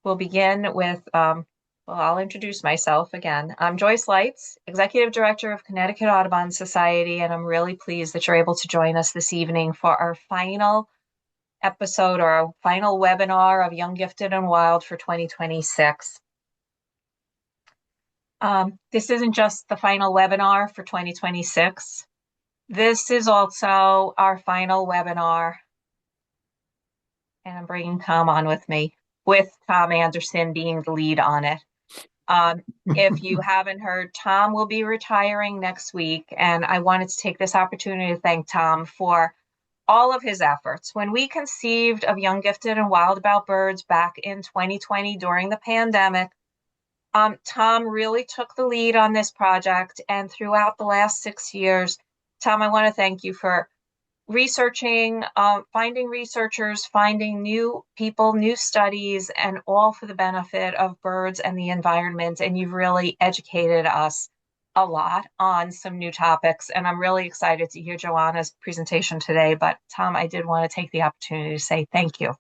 We'll begin with, I'll introduce myself again. I'm Joyce Lights, Executive Director of Connecticut Audubon Society, and I'm really pleased that you're able to join us this evening for our final episode or our final webinar of Young, Gifted, and Wild for 2026. This isn't just the final webinar for 2026. This is also our final webinar, and I'm bringing Tom on with me, with Tom Anderson being the lead on it. If you haven't heard, Tom will be retiring next week, and I wanted to take this opportunity to thank Tom for all of his efforts. When we conceived of Young, Gifted, and Wild About Birds back in 2020 during the pandemic, Tom really took the lead on this project, and throughout the last 6 years, Tom, I want to thank you for researching, finding researchers, finding new people, new studies, and all for the benefit of birds and the environment. And you've really educated us a lot on some new topics. And I'm really excited to hear Johanna's presentation today. But Tom, I did want to take the opportunity to say thank you.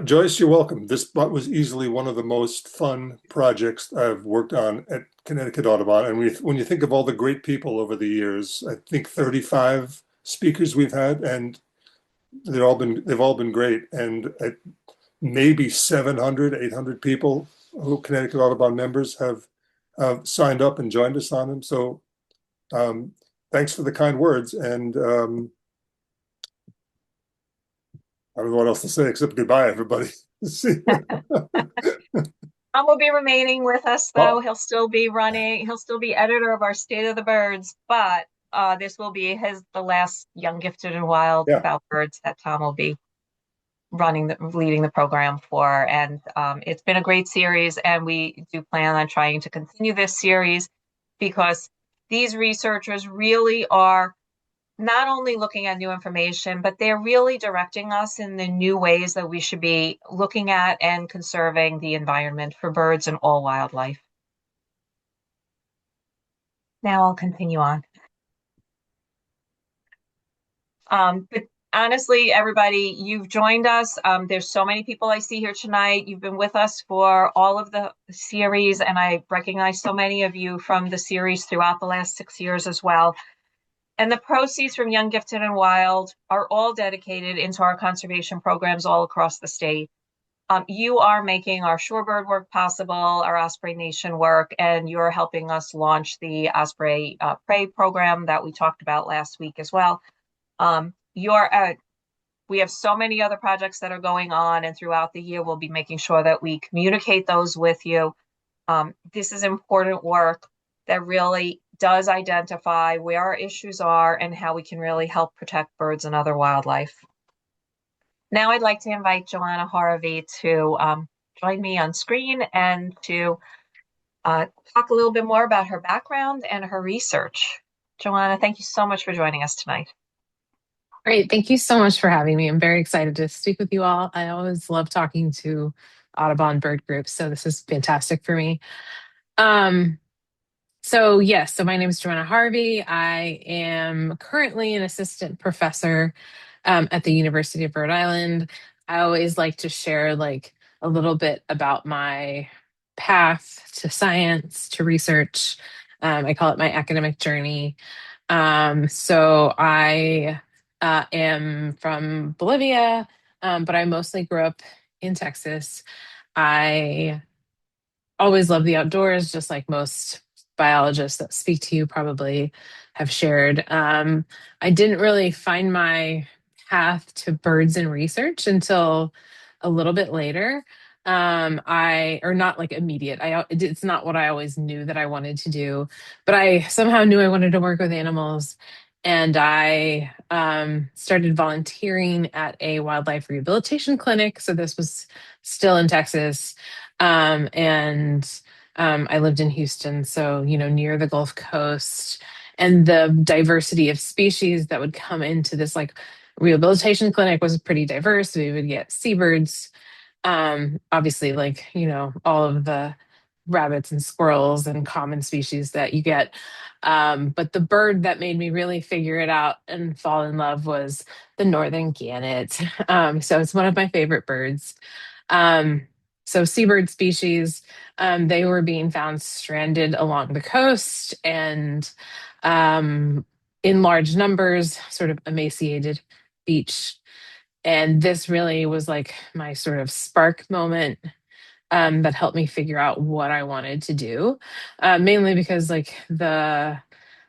Joyce, you're welcome. This was easily one of the most fun projects I've worked on at Connecticut Audubon. And when you think of all the great people over the years, I think 35 speakers we've had, and they've all been great. And maybe 700, 800 people who Connecticut Audubon members have signed up and joined us on them. So thanks for the kind words. And I don't know what else to say except goodbye, everybody. Tom will be remaining with us, though. He'll still be editor of our State of the Birds, but this will be the last Young, Gifted, and Wild About Birds that Tom will be leading the program for. And it's been a great series, and we do plan on trying to continue this series because these researchers really are not only looking at new information, but they're really directing us in the new ways that we should be looking at and conserving the environment for birds and all wildlife. Now I'll continue on. But honestly, everybody, you've joined us. There's so many people I see here tonight. You've been with us for all of the series, and I recognize so many of you from the series throughout the last 6 years as well. And the proceeds from Young, Gifted, and Wild are all dedicated into our conservation programs all across the state. You are making our shorebird work possible, our Osprey Nation work, and you're helping us launch the Osprey Prey program that we talked about last week as well. We have so many other projects that are going on, and throughout the year, we'll be making sure that we communicate those with you. This is important work that really does identify where our issues are and how we can really help protect birds and other wildlife. Now I'd like to invite Johanna Harvey to join me on screen and to talk a little bit more about her background and her research. Johanna, thank you so much for joining us tonight. Great. Thank you so much for having me. I'm very excited to speak with you all. I always love talking to Audubon bird groups, so this is fantastic for me. So my name is Johanna Harvey. I am currently an assistant professor at the University of Rhode Island. I always like to share a little bit about my path to science, to research. I call it my academic journey. So I am from Bolivia, but I mostly grew up in Texas. I always love the outdoors, just like most biologists that speak to you probably have shared. I didn't really find my path to birds and research until a little bit later. Or not like immediate. It's not what I always knew that I wanted to do, but I somehow knew I wanted to work with animals. And I started volunteering at a wildlife rehabilitation clinic. So this was still in Texas. I lived in Houston, so, near the Gulf Coast, and the diversity of species that would come into this rehabilitation clinic was pretty diverse. We would get seabirds, obviously all of the rabbits and squirrels and common species that you get. But the bird that made me really figure it out and fall in love was the northern gannet. So it's one of my favorite birds. So seabird species, they were being found stranded along the coast and in large numbers, sort of emaciated beach. And this really was like my sort of spark moment that helped me figure out what I wanted to do. Mainly because like there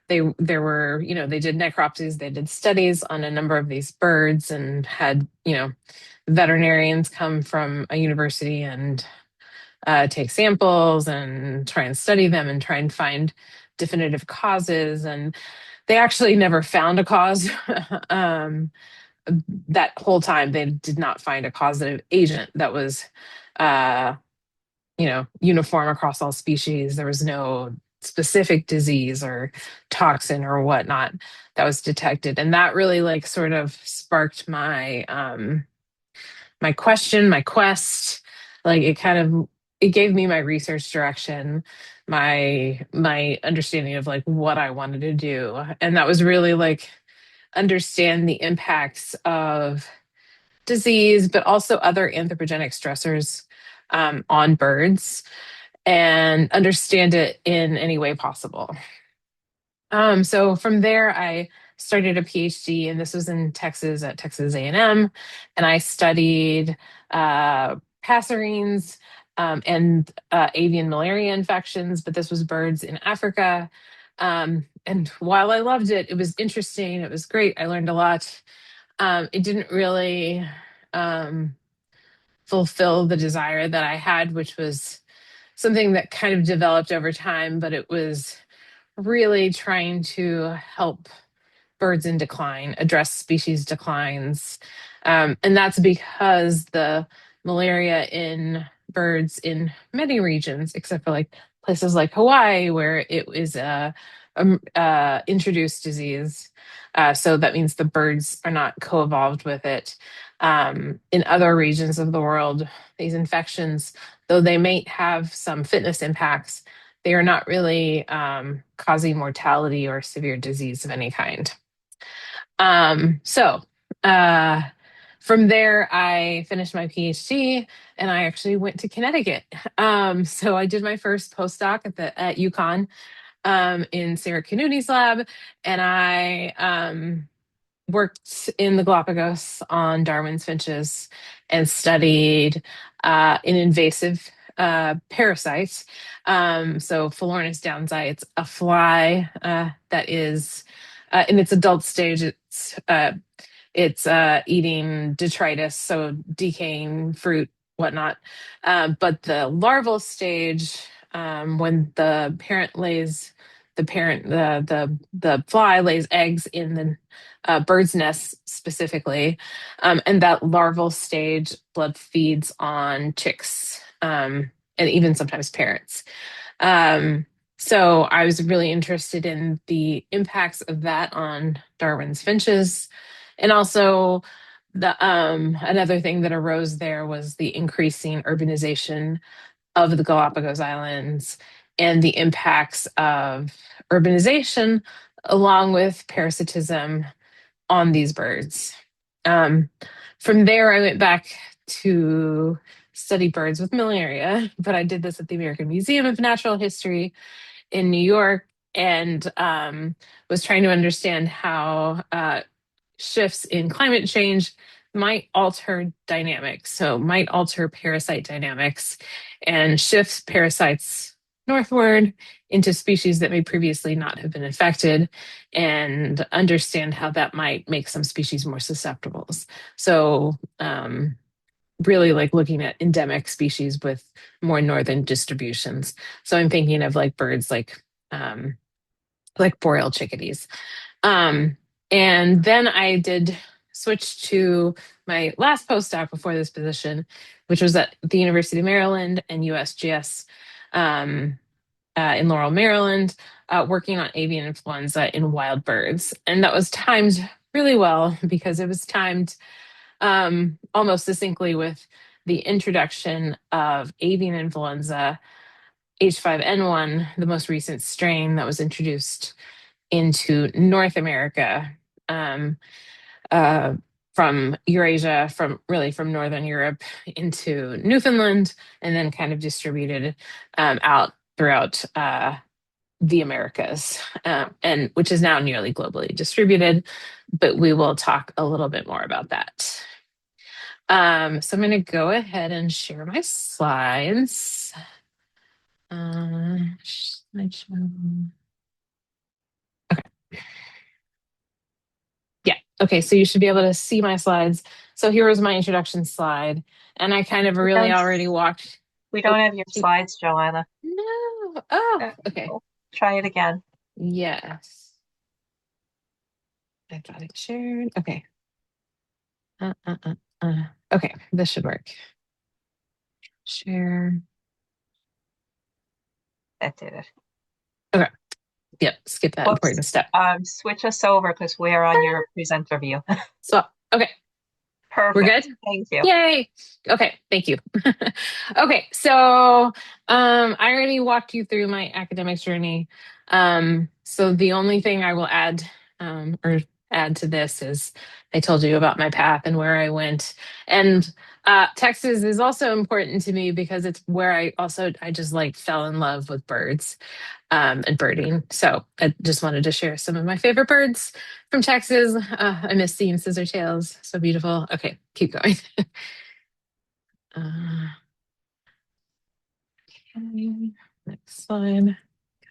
were, they did necropsies, they did studies on a number of these birds and had, veterinarians come from a university and take samples and try and study them and try and find definitive causes. And they actually never found a cause. That whole time, they did not find a causative agent that was, uh, uniform across all species. There was no specific disease or toxin or whatnot that was detected. And that really like sort of sparked my question, my quest. Like it gave me my research direction, my understanding of like what I wanted to do. And that was really like understand the impacts of disease, but also other anthropogenic stressors on birds and understand it in any way possible. So from there, I started a PhD, and this was in Texas at Texas A&M, and I studied passerines and avian malaria infections, but this was birds in Africa. And while I loved it, it was interesting. It was great. I learned a lot. It didn't really fulfill the desire that I had, which was something that kind of developed over time, but it was really trying to help birds in decline, address species declines. And that's because the malaria in birds in many regions, except for like places like Hawaii, where it is a introduced disease. So that means the birds are not co-evolved with it. In other regions of the world, these infections, though they may have some fitness impacts, they are not really causing mortality or severe disease of any kind. So uh, from there, I finished my PhD and I actually went to Connecticut. So I did my first postdoc at UConn in Sarah Canuti's lab, and I worked in the Galapagos on Darwin's finches and studied an invasive parasite. So Philornis downsi, it's a fly that is in its adult stage. It's eating detritus, so decaying fruit, whatnot. But the larval stage, when the fly lays eggs in the bird's nest specifically, and that larval stage blood feeds on chicks, and even sometimes parents. Um, so I was really interested in the impacts of that on Darwin's finches. And also another thing that arose there was the increasing urbanization of the Galapagos Islands and the impacts of urbanization along with parasitism on these birds. Um, from there, I went back to study birds with malaria, but I did this at the American Museum of Natural History in New York, and was trying to understand how shifts in climate change might alter dynamics, so might alter parasite dynamics and shift parasites northward into species that may previously not have been infected, and understand how that might make some species more susceptible. So really like looking at endemic species with more northern distributions. So I'm thinking of like birds like boreal chickadees. Um, and then I did switch to my last postdoc before this position, which was at the University of Maryland and USGS in Laurel, Maryland, working on avian influenza in wild birds. And that was timed really well because it was timed almost succinctly with the introduction of avian influenza H5N1, the most recent strain that was introduced into North America um, uh, from Eurasia, from Northern Europe into Newfoundland, and then kind of distributed out throughout the Americas, and which is now nearly globally distributed. But we will talk a little bit more about that. So I'm going to go ahead and share my slides. Slideshow. Yeah. Okay. So you should be able to see my slides. So here was my introduction slide, and I kind of We really don't, already walked. we Oh, don't have your slides, Johanna. no. Oh, okay. Try it again. Yes. I thought it shared. Okay. Okay. This should work. Share. That did it. Okay. Yep. Skip that Whoops. important step. Switch us over because we're on your presenter view. So, okay. Perfect. We're good? Thank you. Yay. Okay, thank you. Okay, so I already walked you through my academic journey. So the only thing I will add or add to this is I told you about my path and where I went. And Texas is also important to me because it's where I just like fell in love with birds and birding. So I just wanted to share some of my favorite birds from Texas. I miss seeing scissortails. So beautiful. Okay, keep going. Okay, next slide.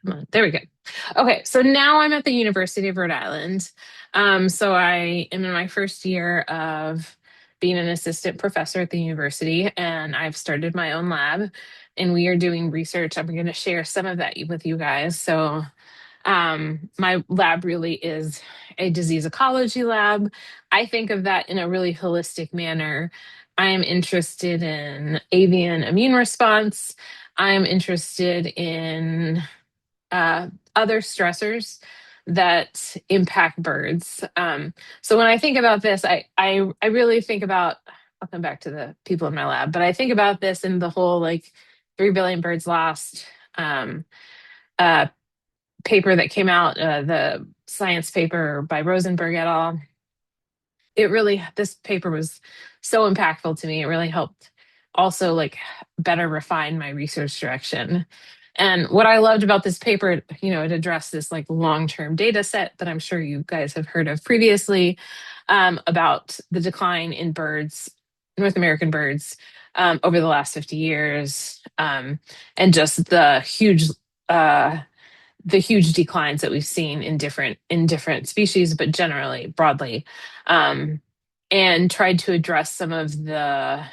Come on, there we go. Okay, so now I'm at the University of Rhode Island. So I am in my first year of being an assistant professor at the university, and I've started my own lab, and we are doing research. I'm going to share some of that with you guys. So my lab really is a disease ecology lab. I think of that in a really holistic manner. I am interested in avian immune response. I'm interested in other stressors that impact birds. So when I think about this, I really think about, I'll come back to the people in my lab, but I think about this in the whole like 3 billion birds lost uh, paper that came out, the science paper by Rosenberg et al. This paper was so impactful to me. It really helped also like better refine my research direction. And what I loved about this paper, it addressed this like long-term data set that I'm sure you guys have heard of previously, about the decline in birds, North American birds, over the last 50 years, and just the huge declines that we've seen in different species, but generally broadly, and tried to address some of the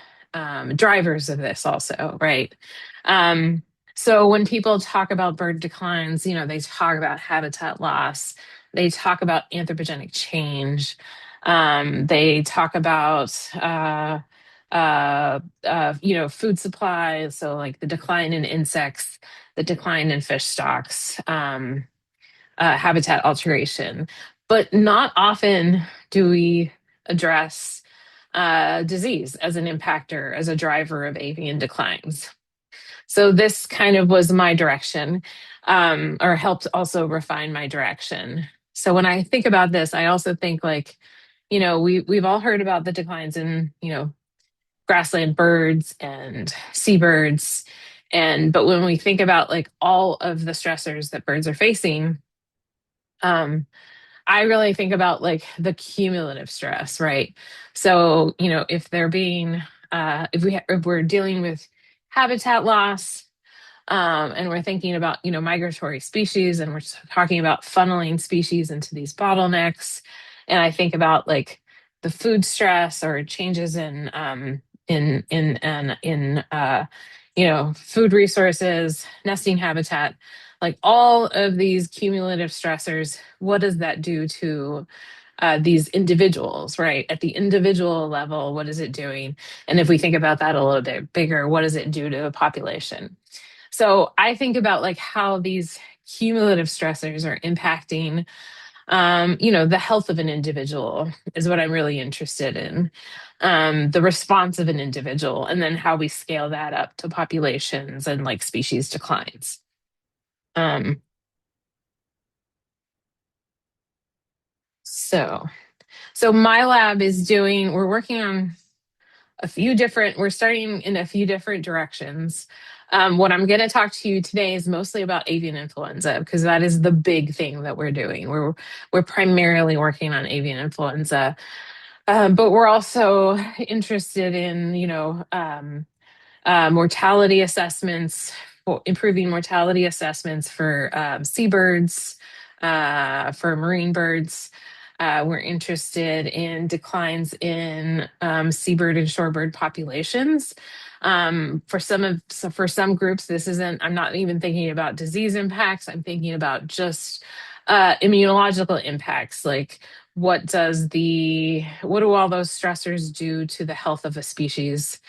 drivers of this also, right? So when people talk about bird declines, they talk about habitat loss, they talk about anthropogenic change, they talk about food supply, so like the decline in insects, the decline in fish stocks, habitat alteration. But not often do we address disease as an impactor, as a driver of avian declines. So this kind of was my direction, or helped also refine my direction. So when I think about this, I also think like, we've all heard about the declines in, grassland birds and seabirds. But when we think about like all of the stressors that birds are facing, I really think about like the cumulative stress, right? So, if they're being, if we're dealing with habitat loss, and we're thinking about, migratory species, and we're talking about funneling species into these bottlenecks, and I think about like the food stress or changes in food resources, nesting habitat, like all of these cumulative stressors. What does that do to these individuals, right? At the individual level, what is it doing? And if we think about that a little bit bigger, what does it do to the population? So I think about like how these cumulative stressors are impacting, the health of an individual is what I'm really interested in. The response of an individual, and then how we scale that up to populations and like species declines. So So my lab is we're working on we're starting in a few different directions. What I'm going to talk to you today is mostly about avian influenza because that is the big thing that we're doing. We're primarily working on avian influenza, but we're also interested in, mortality assessments, improving mortality assessments for seabirds, for marine birds. We're interested in declines in seabird and shorebird populations. For some groups, this isn't. I'm not even thinking about disease impacts. I'm thinking about just immunological impacts, like what do all those stressors do to the health of a species?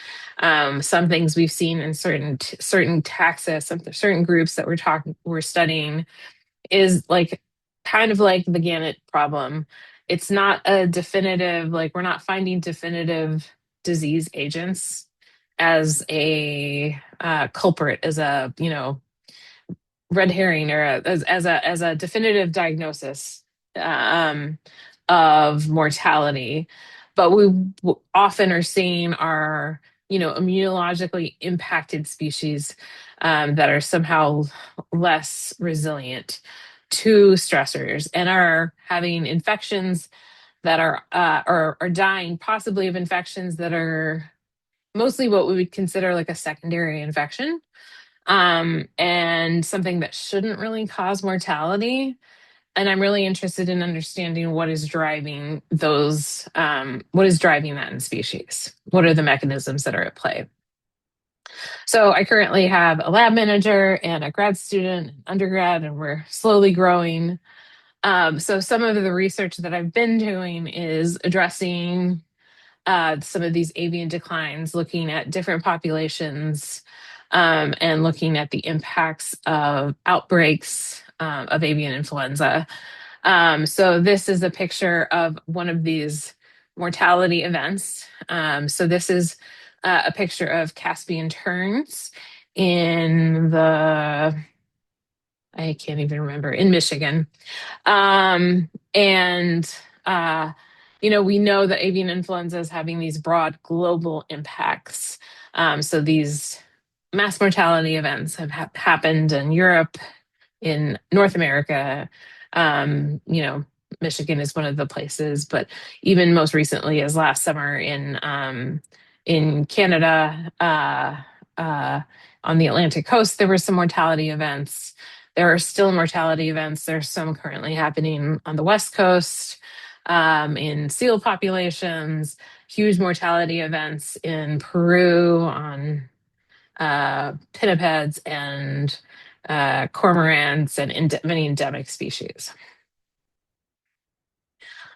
Some things we've seen in certain taxa, certain groups that we're studying is like kind of like the Gannett problem. It's not a definitive, like we're not finding definitive disease agents as a culprit, as a red herring or as a definitive diagnosis um, of mortality. But often are seeing are immunologically impacted species that are somehow less resilient to stressors and are having infections that are dying possibly of infections that are mostly what we would consider like a secondary infection, and something that shouldn't really cause mortality. And I'm really interested in understanding what is driving that in species. What are the mechanisms that are at play? So I currently have a lab manager and a grad student, undergrad, and we're slowly growing. So some of the research that I've been doing is addressing some of these avian declines, looking at different populations, and looking at the impacts of outbreaks of avian influenza. So this is a picture of one of these mortality events. So this is a picture of Caspian terns in I can't even remember, in Michigan. And we know that avian influenza is having these broad global impacts. So these mass mortality events have happened in Europe, in North America. Michigan is one of the places, but even most recently, as last summer in Canada, on the Atlantic coast, there were some mortality events. There are still mortality events. There's some currently happening on the West Coast, in seal populations, huge mortality events in Peru on pinnipeds and cormorants and many endemic species.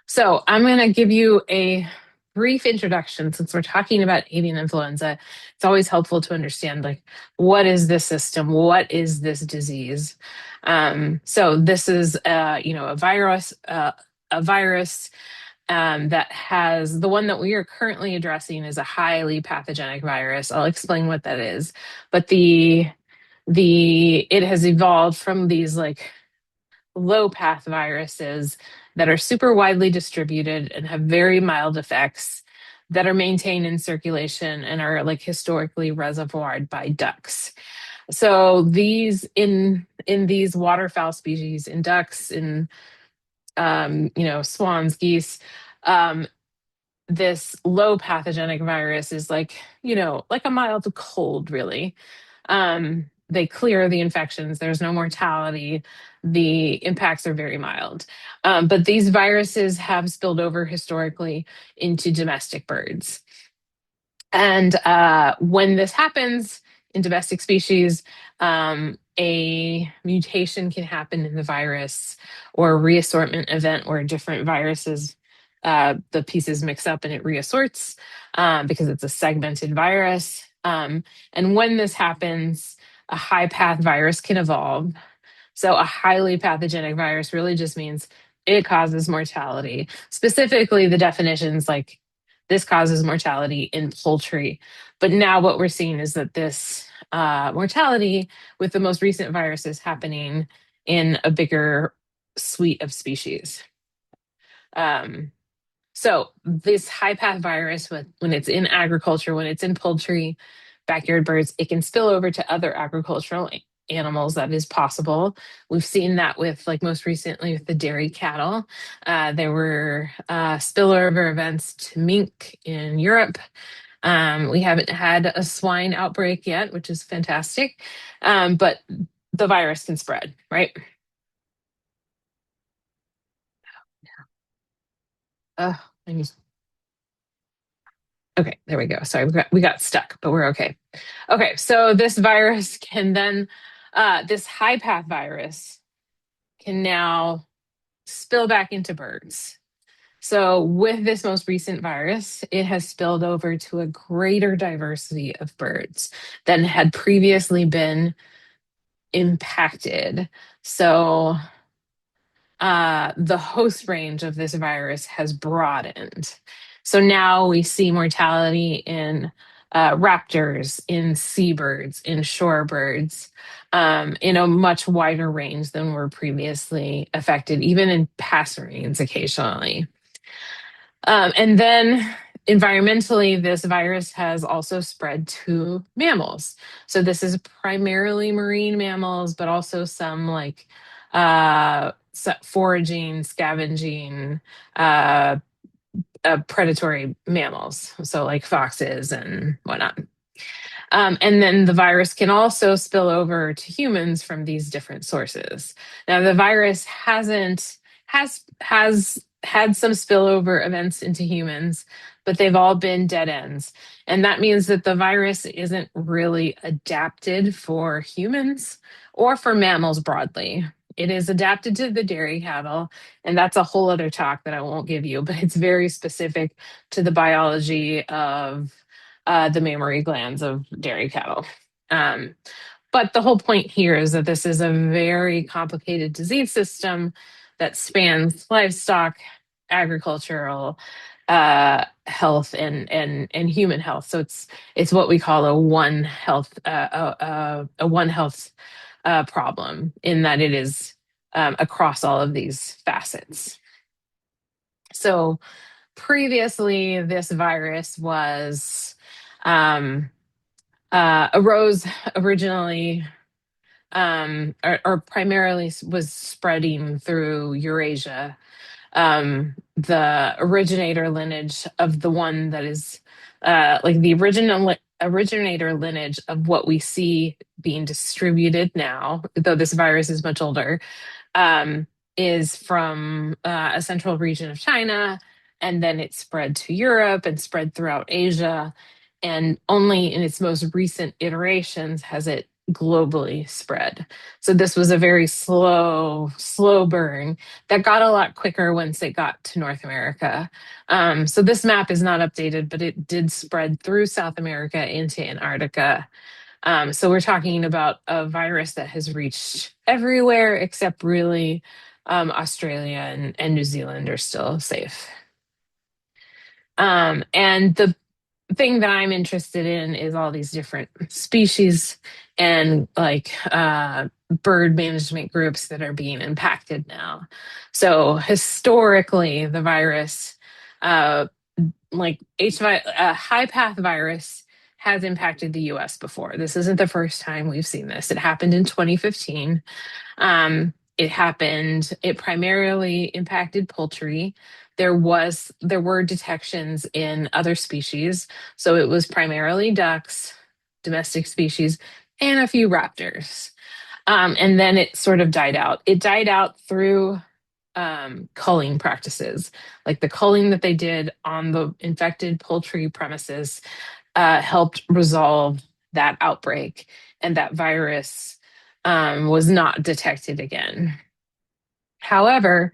So I'm going to give you a brief introduction since we're talking about avian influenza. It's always helpful to understand, like, what is this system? What is this disease? So this is a virus, that has, the one that we are currently addressing is a highly pathogenic virus. I'll explain what that is. But it has evolved from these like low path viruses that are super widely distributed and have very mild effects that are maintained in circulation and are like historically reservoired by ducks. So these in these waterfowl species, in ducks, in swans, geese, this low pathogenic virus is like a mild cold, really. They clear the infections, there's no mortality, the impacts are very mild. But these viruses have spilled over historically into domestic birds. And when this happens in domestic species, a mutation can happen in the virus, or a reassortment event where different viruses, the pieces mix up and it reassorts, because it's a segmented virus. And when this happens, a high path virus can evolve. So a highly pathogenic virus really just means it causes mortality. Specifically, the definitions like this causes mortality in poultry. But now what we're seeing is that this mortality with the most recent viruses happening in a bigger suite of species. Um, So this high path virus, when it's in agriculture, when it's in poultry, backyard birds, it can spill over to other agricultural animals. That is possible. We've seen that with, like, most recently with the dairy cattle. There were spillover events to mink in Europe. We haven't had a swine outbreak yet, which is fantastic. But the virus can spread, right? Uh, okay, there we go. Sorry, we got stuck, but we're okay. Okay, so this virus can then, this high path virus can now spill back into birds. So, with this most recent virus, it has spilled over to a greater diversity of birds than had previously been impacted. So, the host range of this virus has broadened. So now we see mortality in raptors, in seabirds, in shorebirds, in a much wider range than were previously affected, even in passerines occasionally. And then environmentally, this virus has also spread to mammals. So this is primarily marine mammals, but also some like foraging, scavenging, predatory mammals. So like foxes and whatnot. And then the virus can also spill over to humans from these different sources. Now, the virus has had some spillover events into humans, but they've all been dead ends. And that means that the virus isn't really adapted for humans or for mammals broadly. It is adapted to the dairy cattle, and that's a whole other talk that I won't give you, but it's very specific to the biology of the mammary glands of dairy cattle. Um, but the whole point here is that this is a very complicated disease system that spans livestock, agricultural health, and human health. So it's what we call a one health problem, in that it is across all of these facets. So previously, this virus was arose originally, or primarily was spreading through Eurasia. The originator lineage of the one that is like the original originator lineage of what we see being distributed now, though this virus is much older, um, is from a central region of China, and then it spread to Europe and spread throughout Asia. And only in its most recent iterations has it globally spread. So this was a very slow burn that got a lot quicker once it got to North America. So this map is not updated, but it did spread through South America into Antarctica. So we're talking about a virus that has reached everywhere except really Australia and New Zealand are still safe. And the thing that I'm interested in is all these different species and like bird management groups that are being impacted now. So historically, the virus, like high path virus, has impacted the US before. This isn't the first time we've seen this. It happened in 2015. It primarily impacted poultry. There were detections in other species. So it was primarily ducks, domestic species, and a few raptors. And then it sort of died out. It died out through culling practices. Like the culling that they did on the infected poultry premises helped resolve that outbreak, and that virus was not detected again. However,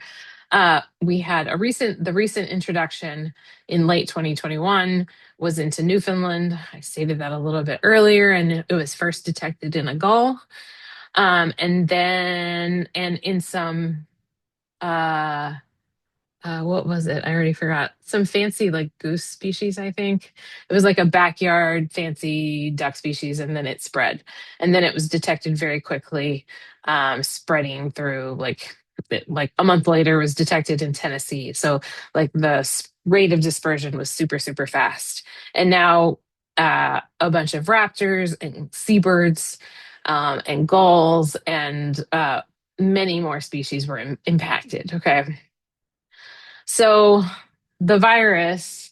we had the recent introduction in late 2021 was into Newfoundland. I stated that a little bit earlier, and it was first detected in a gull. And in some what was it? I already forgot. Some fancy like goose species, I think. It was like a backyard fancy duck species, and then it spread. And then it was detected very quickly, spreading through like a month later was detected in Tennessee. So like rate of dispersion was super, super fast. And now a bunch of raptors and seabirds and gulls and many more species were impacted. Okay. So the virus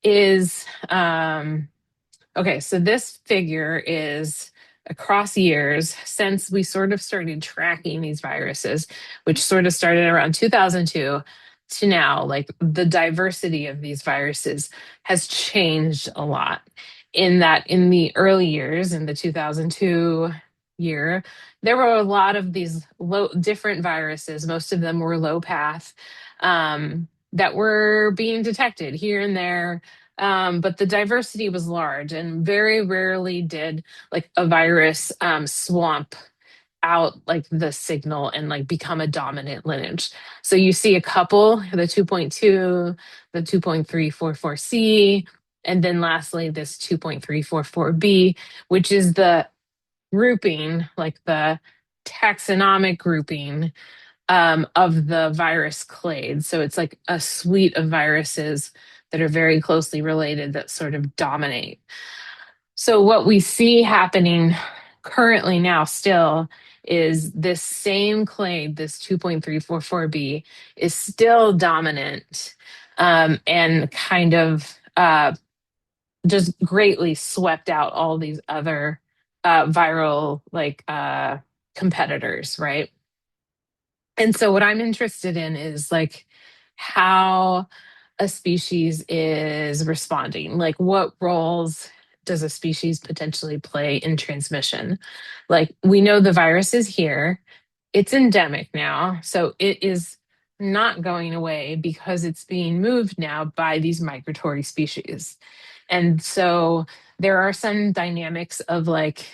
is okay, so this figure is across years since we sort of started tracking these viruses, which sort of started around 2002 to now. Like the diversity of these viruses has changed a lot. In that, in the early years, in the 2002 year, there were a lot of these different viruses. Most of them were low path that were being detected here and there, but the diversity was large, and very rarely did like a virus swamp out like the signal and like become a dominant lineage. So you see a couple, the 2.2, the 2.344C, and then lastly this 2.344B, which is the grouping, like the taxonomic grouping of the virus clade. So it's like a suite of viruses that are very closely related that sort of dominate. So what we see happening currently now still is this same clade, this 2.344B, is still dominant and kind of just greatly swept out all these other viral like competitors, right? And so what I'm interested in is like how a species is responding. Like what roles does a species potentially play in transmission? Like we know the virus is here. It's endemic now. So it is not going away because it's being moved now by these migratory species. And so there are some dynamics of like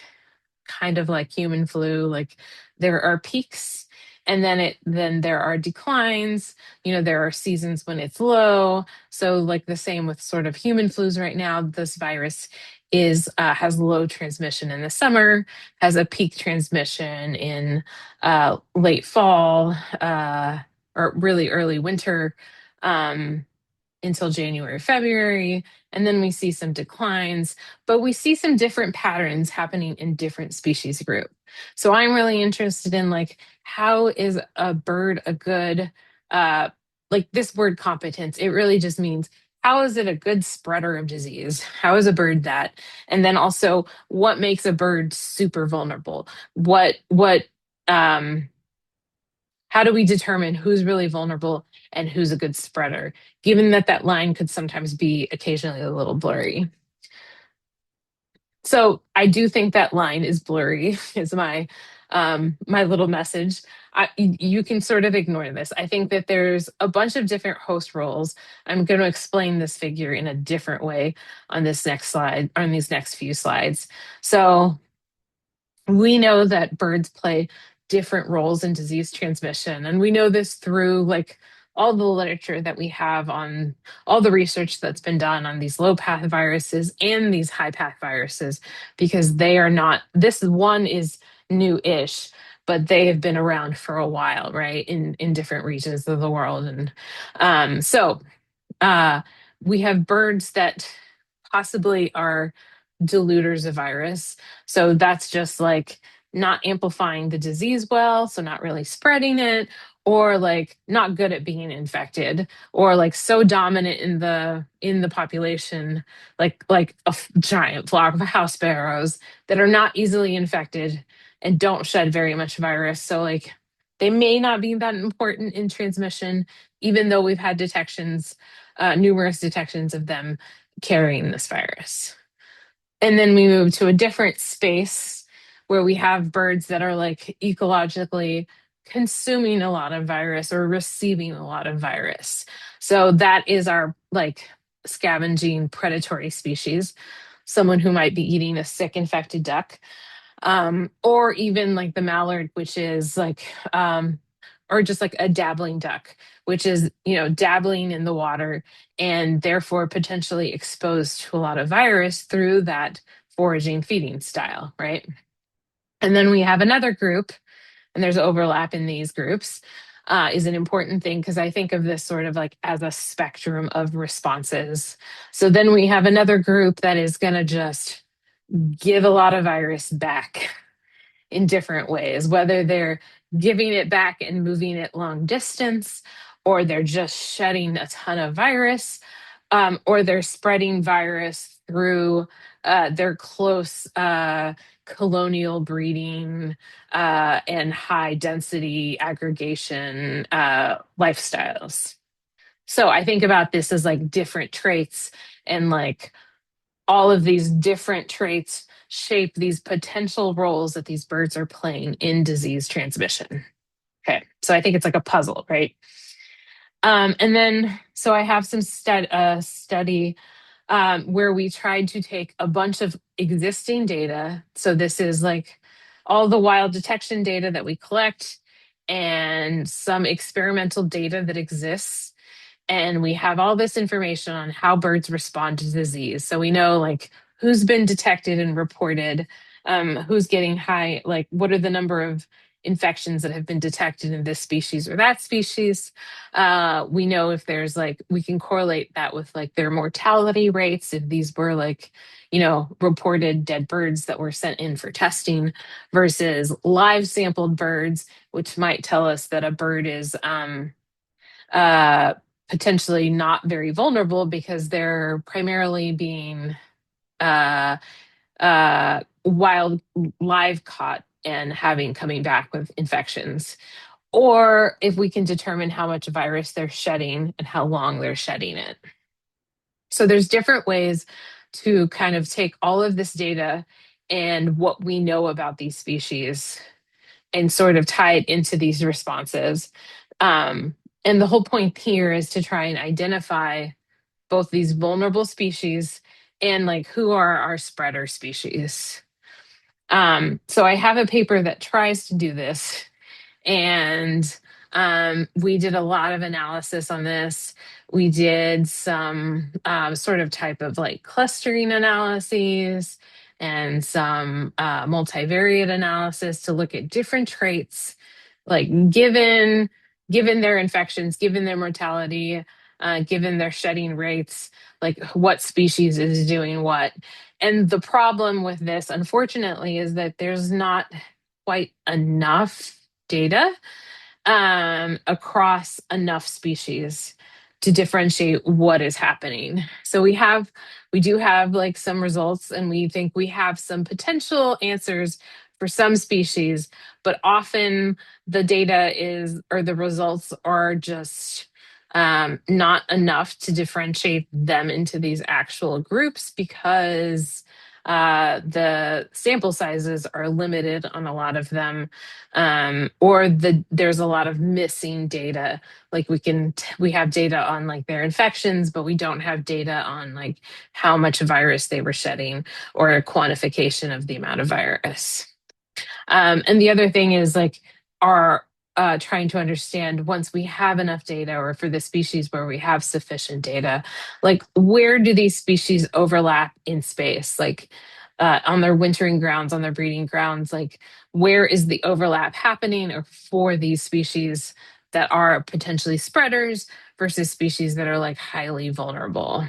kind of like human flu, like there are peaks and then there are declines. You know, there are seasons when it's low. So like the same with sort of human flus right now, this virus is has low transmission in the summer, has a peak transmission in late fall or really early winter. Until January, February, and then we see some declines, but we see some different patterns happening in different species group. So I'm really interested in like how is a bird a good like this word competence, it really just means how is it a good spreader of disease? How is a bird that? And then also what makes a bird super vulnerable? What how do we determine who's really vulnerable and who's a good spreader, given that that line could sometimes be occasionally a little blurry? So I do think that line is blurry, is my little message. You can sort of ignore this. I think that there's a bunch of different host roles. I'm going to explain this figure in a different way on this next slide, on these next few slides. So we know that birds play different roles in disease transmission. And we know this through like all the literature that we have on all the research that's been done on these low path viruses and these high path viruses, because they are not, this one is new-ish, but they have been around for a while, right? In different regions of the world. And so we have birds that possibly are diluters of virus. So that's just like not amplifying the disease well, so not really spreading it, or like not good at being infected, or like so dominant in the population, like a giant flock of house sparrows that are not easily infected and don't shed very much virus. So like they may not be that important in transmission, even though we've had detections, numerous detections of them carrying this virus. And then we move to a different space where we have birds that are like ecologically consuming a lot of virus or receiving a lot of virus. So that is our like scavenging predatory species, someone who might be eating a sick infected duck, or even like the mallard, which is like or just like a dabbling duck, which is, you know, dabbling in the water and therefore potentially exposed to a lot of virus through that foraging feeding style, right? And then we have another group, and there's overlap in these groups, is an important thing, because I think of this sort of like as a spectrum of responses. So then we have another group that is going to just give a lot of virus back in different ways, whether they're giving it back and moving it long distance, or they're just shedding a ton of virus, or they're spreading virus through their close colonial breeding and high density aggregation lifestyles. So I think about this as like different traits, and like all of these different traits shape these potential roles that these birds are playing in disease transmission. Okay, so I think it's like a puzzle, right? And then, so I have some study where we tried to take a bunch of existing data. So this is like all the wild detection data that we collect and some experimental data that exists, and we have all this information on how birds respond to disease. So we know like who's been detected and reported, who's getting high, like what are the number of infections that have been detected in this species or that species. We know if there's like, we can correlate that with like their mortality rates, if these were like, you know, reported dead birds that were sent in for testing versus live sampled birds, which might tell us that a bird is uh, potentially not very vulnerable because they're primarily being uh, wild live caught and having coming back with infections. Or if we can determine how much virus they're shedding and how long they're shedding it. So there's different ways to kind of take all of this data and what we know about these species and sort of tie it into these responses. And the whole point here is to try and identify both these vulnerable species and like who are our spreader species. So I have a paper that tries to do this, and we did a lot of analysis on this. We did some sort of type of like clustering analyses and some multivariate analysis to look at different traits, like given their infections, given their mortality, given their shedding rates, like what species is doing what. And the problem with this, unfortunately, is that there's not quite enough data across enough species to differentiate what is happening. So we do have like some results, and we think we have some potential answers for some species, but often the data is, or the results are just not enough to differentiate them into these actual groups, because the sample sizes are limited on a lot of them, or there's a lot of missing data. Like we have data on like their infections, but we don't have data on like how much virus they were shedding or a quantification of the amount of virus. And the other thing is like our trying to understand, once we have enough data, or for the species where we have sufficient data, like where do these species overlap in space? Like on their wintering grounds, on their breeding grounds, like where is the overlap happening, or for these species that are potentially spreaders versus species that are like highly vulnerable.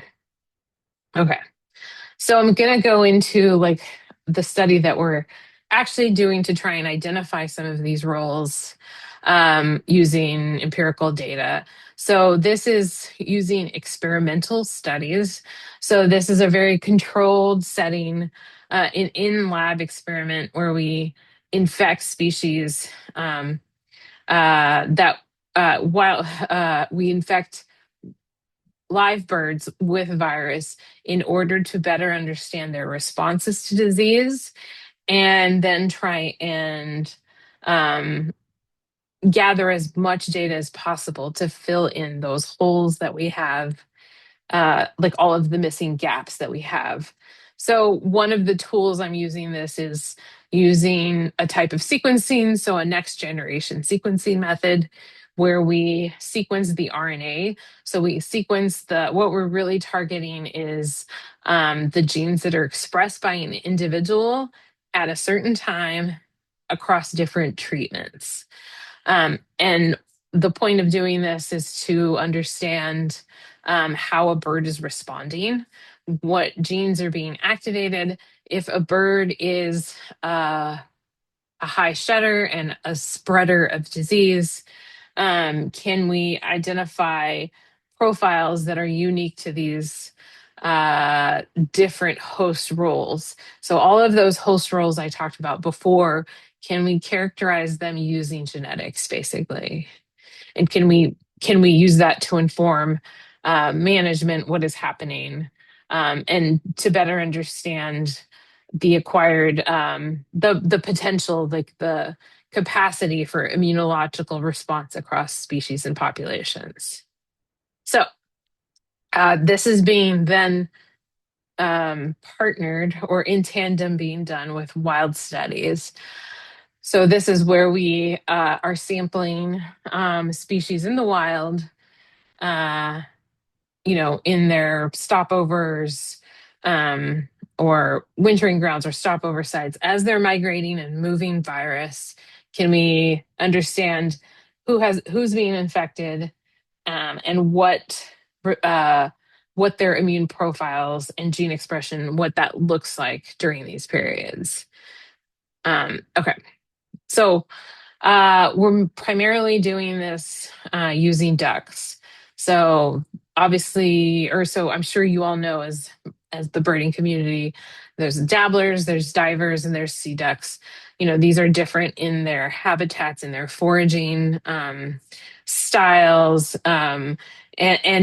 Okay. So I'm going to go into like the study that we're actually doing to try and identify some of these roles using empirical data. So this is using experimental studies. So this is a very controlled setting, in-lab experiment where we infect species that while we infect live birds with virus in order to better understand their responses to disease, and then try and gather as much data as possible to fill in those holes that we have, like all of the missing gaps that we have. So one of the tools I'm using this is using a type of sequencing, so a next generation sequencing method where we sequence the RNA. So we sequence what we're really targeting is the genes that are expressed by an individual at a certain time across different treatments. And the point of doing this is to understand how a bird is responding, what genes are being activated. If a bird is a high shedder and a spreader of disease, can we identify profiles that are unique to these different host roles? So all of those host roles I talked about before, can we characterize them using genetics, basically? And can we use that to inform management, what is happening, and to better understand the acquired the potential, like the capacity for immunological response across species and populations. So this is being then partnered or in tandem being done with wild studies. So this is where we are sampling species in the wild, uh, in their stopovers, or wintering grounds or stopover sites as they're migrating and moving virus. Can we understand who's being infected, and what their immune profiles and gene expression, what that looks like during these periods? Okay, so we're primarily doing this using ducks. So obviously, or so I'm sure you all know, as the birding community, there's dabblers, there's divers, and there's sea ducks. These are different in their habitats and their foraging styles, and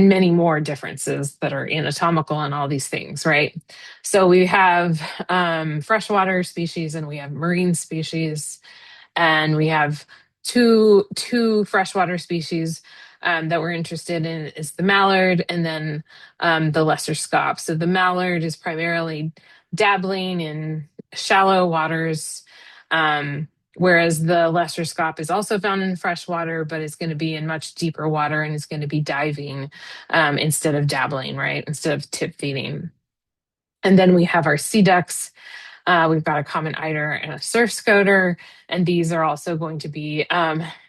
many more differences that are anatomical and all these things, right? So we have freshwater species and we have marine species, and we have two freshwater species that we're interested in, is the mallard and then the lesser scaup. So the mallard is primarily dabbling in shallow waters, whereas the lesser scaup is also found in freshwater, but it's going to be in much deeper water and is going to be diving instead of dabbling, right? Instead of tip feeding. And then we have our sea ducks. We've got a common eider and a surf scoter, and these are also going to be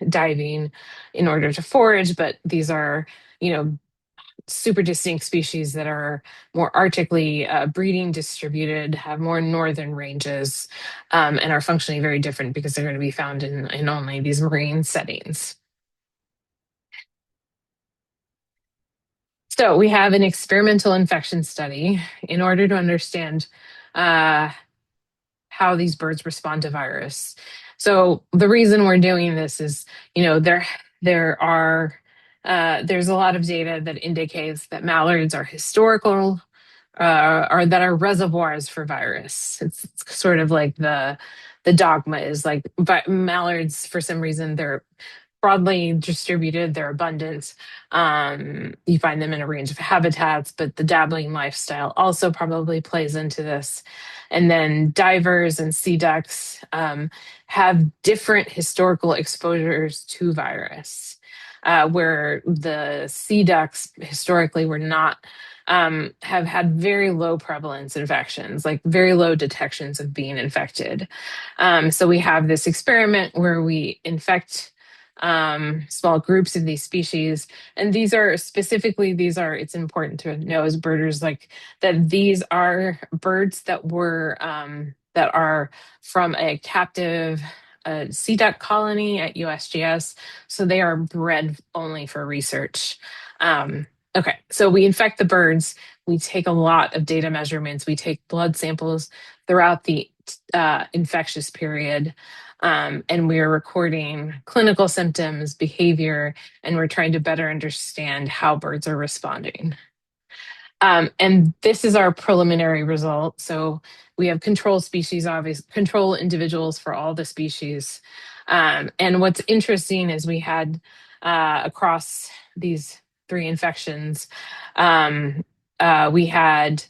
diving in order to forage, but these are, super distinct species that are more arctically breeding distributed, have more northern ranges, and are functionally very different because they're going to be found in only these marine settings. So we have an experimental infection study in order to understand how these birds respond to virus. So the reason we're doing this is, there's a lot of data that indicates that mallards are historical, or that are reservoirs for virus. It's sort of like the dogma is like mallards, for some reason, they're broadly distributed, they're abundant. You find them in a range of habitats, but the dabbling lifestyle also probably plays into this. And then divers and sea ducks have different historical exposures to virus, where the sea ducks historically were not, have had very low prevalence infections, like very low detections of being infected. So we have this experiment where we infect small groups of these species, and it's important to know as birders, like, that these are birds that are from a captive sea duck colony at USGS, so they are bred only for research. Okay, so we infect the birds, we take a lot of data measurements, we take blood samples throughout the infectious period, and we're recording clinical symptoms, behavior, and we're trying to better understand how birds are responding. And this is our preliminary result. So we have control control individuals for all the species. And what's interesting is we had across these three infections, we had,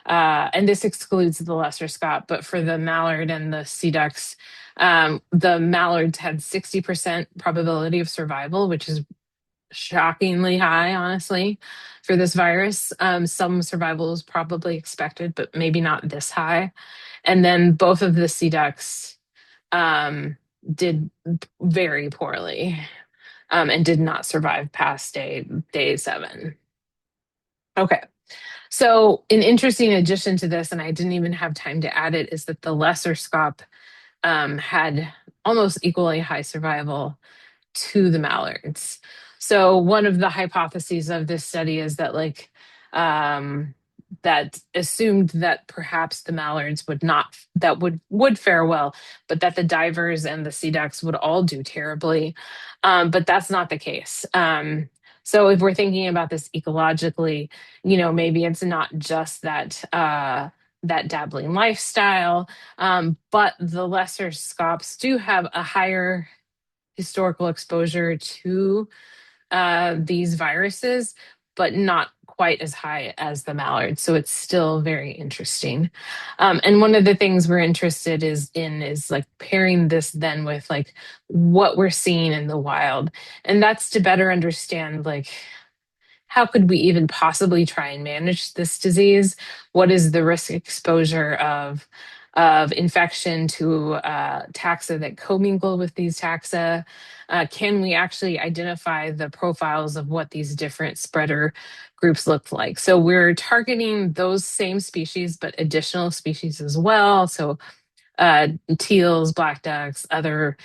and this excludes the lesser scaup, but for the mallard and the sea ducks, the mallards had 60% probability of survival, which is shockingly high, honestly, for this virus. Some survival is probably expected, but maybe not this high. And then both of the sea ducks did very poorly. and did not survive past day 7. Okay. So an interesting addition to this, and I didn't even have time to add it, is that the lesser scop had almost equally high survival to the mallards. So one of the hypotheses of this study is that um, that assumed that perhaps the mallards would not that would fare well, but that the divers and the sea ducks would all do terribly. But that's not the case. So if we're thinking about this ecologically, maybe it's not just that dabbling lifestyle, but the lesser scops do have a higher historical exposure to these viruses, but not quite as high as the mallard. So it's still very interesting. And one of the things we're interested is like pairing this then with like what we're seeing in the wild, and that's to better understand like how could we even possibly try and manage this disease? What is the risk exposure of infection to taxa that commingle with these taxa? Can we actually identify the profiles of what these different spreader groups look like? So we're targeting those same species, but additional species as well. So teals, black ducks, other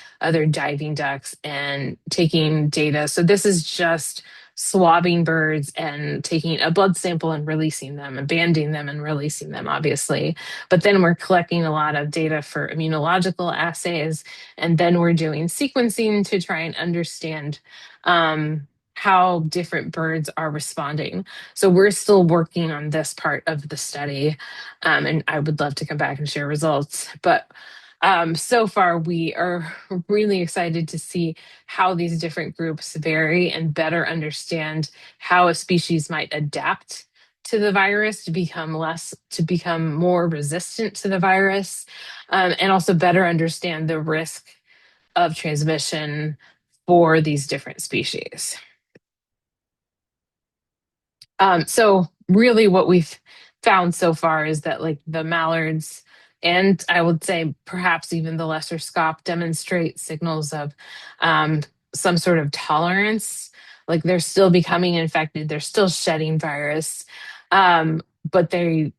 diving ducks, and taking data. So this is just swabbing birds and taking a blood sample and releasing them and banding them and releasing them, obviously. But then we're collecting a lot of data for immunological assays, and then we're doing sequencing to try and understand how different birds are responding. So we're still working on this part of the study, and I would love to come back and share results. But so far, we are really excited to see how these different groups vary and better understand how a species might adapt to the virus to become more resistant to the virus, and also better understand the risk of transmission for these different species. So really what we've found so far is that like the mallards, and I would say perhaps even the lesser scop, demonstrate signals of some sort of tolerance. Like they're still becoming infected, they're still shedding virus, but they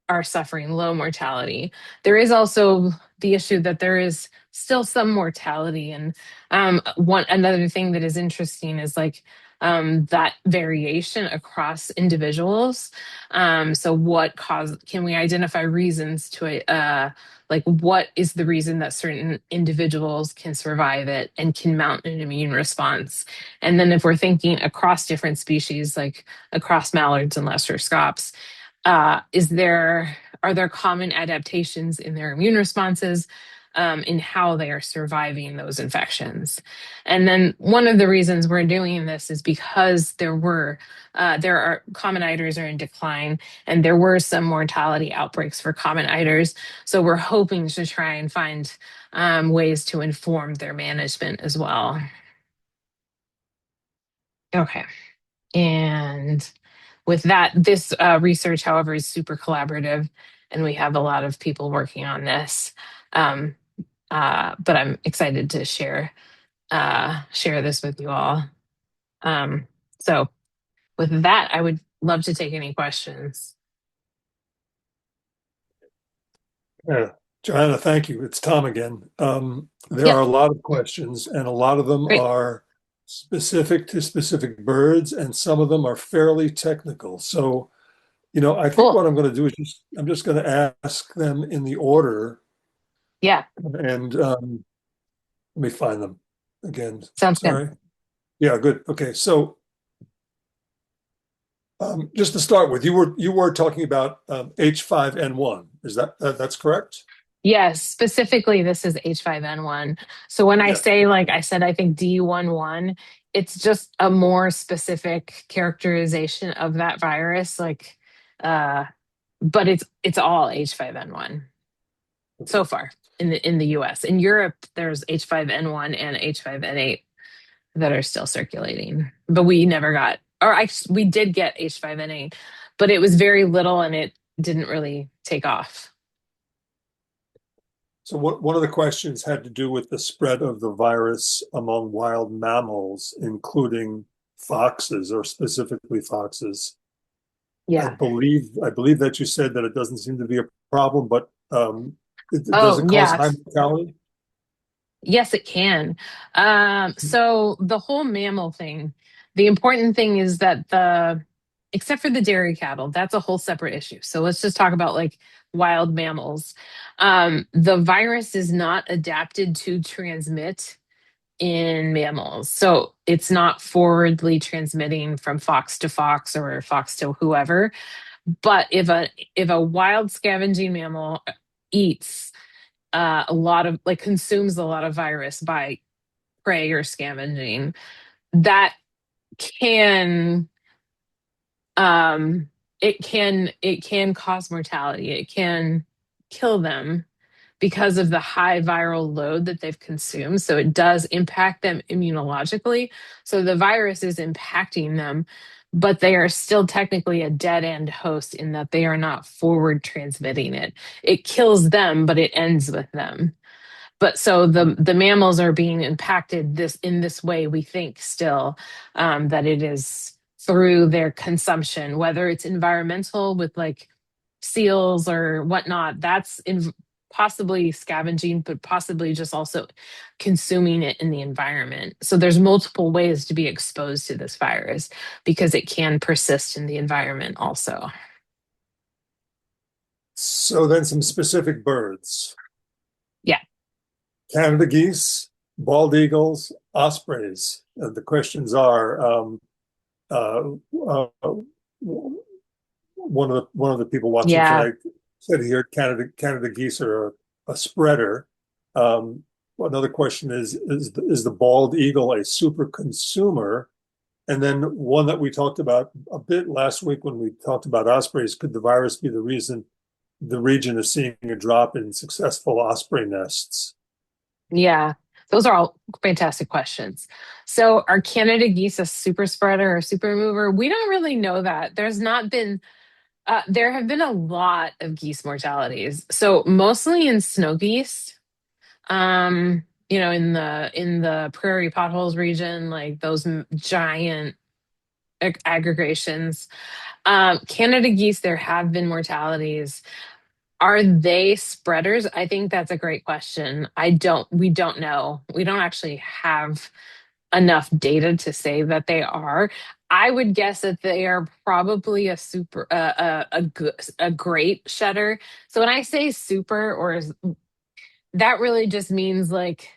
are suffering low mortality. There is also the issue that there is still some mortality. And another thing that is interesting is like that variation across individuals. So can we identify reasons to like what is the reason that certain individuals can survive it and can mount an immune response? And then if we're thinking across different species, like across mallards and lesser scops, are there common adaptations in their immune responses in how they are surviving those infections? And then one of the reasons we're doing this is because there are common eaters are in decline, and there were some mortality outbreaks for common eaters. So we're hoping to try and find ways to inform their management as well. Okay. And with that, this research, however, is super collaborative, and we have a lot of people working on this. But I'm excited to share this with you all. So with that, I would love to take any questions. Yeah. Johanna, thank you. It's Tom again. There Yeah, are a lot of questions, and a lot of them great. are specific to specific birds, and some of them are fairly technical. So, I think Cool. what I'm going to do is I'm just going to ask them in the order, Yeah, and let me find them again. sounds good. Sorry. Yeah, good. Okay, so just to start with, you were talking about H5N1. Is that's correct? Yes, specifically, this is H5N1. So when I Yeah. say, like I said, I think D11, it's just a more specific characterization of that virus. Uh, but it's all H5N1 Okay. so far in the US. In Europe, there's H5N1 and H5N8 that are still circulating, but we never got, we did get H5N8, but it was very little and it didn't really take off. So one of the questions had to do with the spread of the virus among wild mammals, including foxes, or specifically foxes. Yeah. I believe that you said that it doesn't seem to be a problem, but does Oh, it cause yeah. high mortality? Yes, it can. So the whole mammal thing, the important thing is that except for the dairy cattle, that's a whole separate issue. So let's just talk about like wild mammals. The virus is not adapted to transmit in mammals. So it's not forwardly transmitting from fox to fox or fox to whoever. But if a wild scavenging mammal eats a lot of like consumes a lot of virus by prey or scavenging, that can it can cause mortality. It can kill them because of the high viral load that they've consumed. So it does impact them immunologically. So the virus is impacting them, but they are still technically a dead end host in that they are not forward transmitting it. It kills them, but it ends with them. But so the mammals are being impacted this in this way. We think still that it is through their consumption, whether it's environmental with like seals or whatnot. Possibly scavenging, but possibly just also consuming it in the environment. So there's multiple ways to be exposed to this virus because it can persist in the environment also. So then some specific birds. Yeah. Canada geese, bald eagles, ospreys. The questions are uh, uh, one of the people watching Yeah. tonight said here Canada geese are a spreader. Um, Another question is the bald eagle a super consumer? And then one that we talked about a bit last week when we talked about ospreys, could the virus be the reason the region is seeing a drop in successful osprey nests? Yeah, those are all fantastic questions. So, are Canada geese a super spreader or super mover? We don't really know that. There have been a lot of geese mortalities. So, mostly in snow geese, in the prairie potholes region, like those giant aggregations. Canada geese, there have been mortalities. Are they spreaders? I think that's a great question. We don't know. We don't actually have enough data to say that they are. I would guess that they are probably a great shedder. So when I say super, that really just means like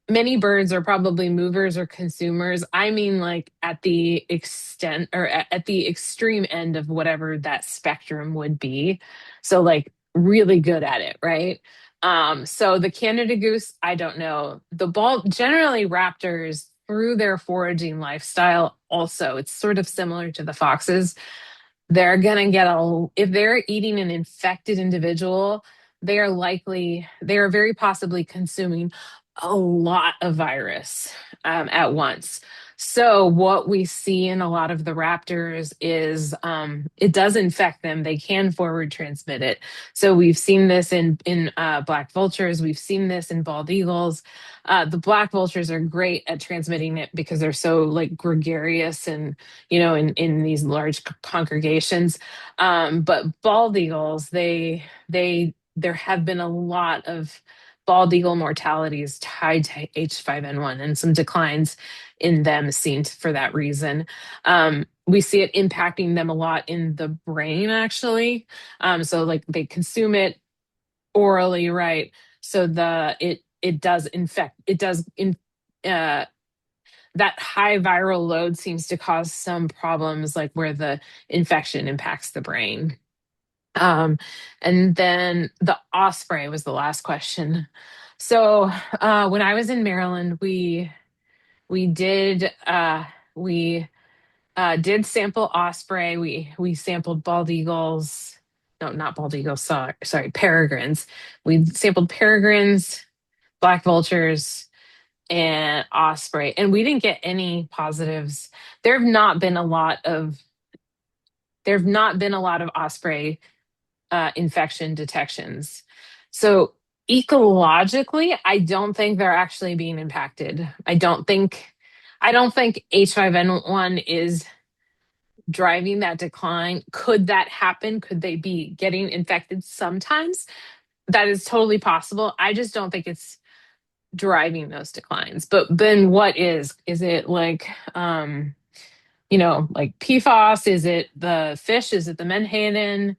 many birds are probably movers or consumers. I mean, like at the extent or at the extreme end of whatever that spectrum would be. So, like, really good at it, right? So the Canada goose, I don't know. Generally, raptors through their foraging lifestyle, also, it's sort of similar to the foxes. They're going to if they're eating an infected individual, they are very possibly consuming a lot of virus at once. So, what we see in a lot of the raptors is it does infect them. They can forward transmit it. So, we've seen this in black vultures. We've seen this in bald eagles. The black vultures are great at transmitting it because they're so like gregarious and in these large congregations. But bald eagles, there have been a lot of bald eagle mortalities tied to H5N1 and some declines in them seen for that reason. We see it impacting them a lot in the brain, actually. So like they consume it orally, right? So it does infect, it does in that high viral load seems to cause some problems like where the infection impacts the brain. Um, and then the osprey was the last question. So when I was in Maryland, we did we did sample osprey. We sampled bald eagles. No, not bald eagles. Sorry, peregrines. We sampled peregrines, black vultures, and osprey, and we didn't get any positives. There have not been a lot of there have not been a lot of osprey infection detections. So Ecologically, I don't think they're actually being impacted. I don't think H5N1 is driving that decline. Could that happen? Could they be getting infected sometimes? That is totally possible. I just don't think it's driving those declines. But then what is? Is it like like PFAS? Is it the fish? Is it the menhaden?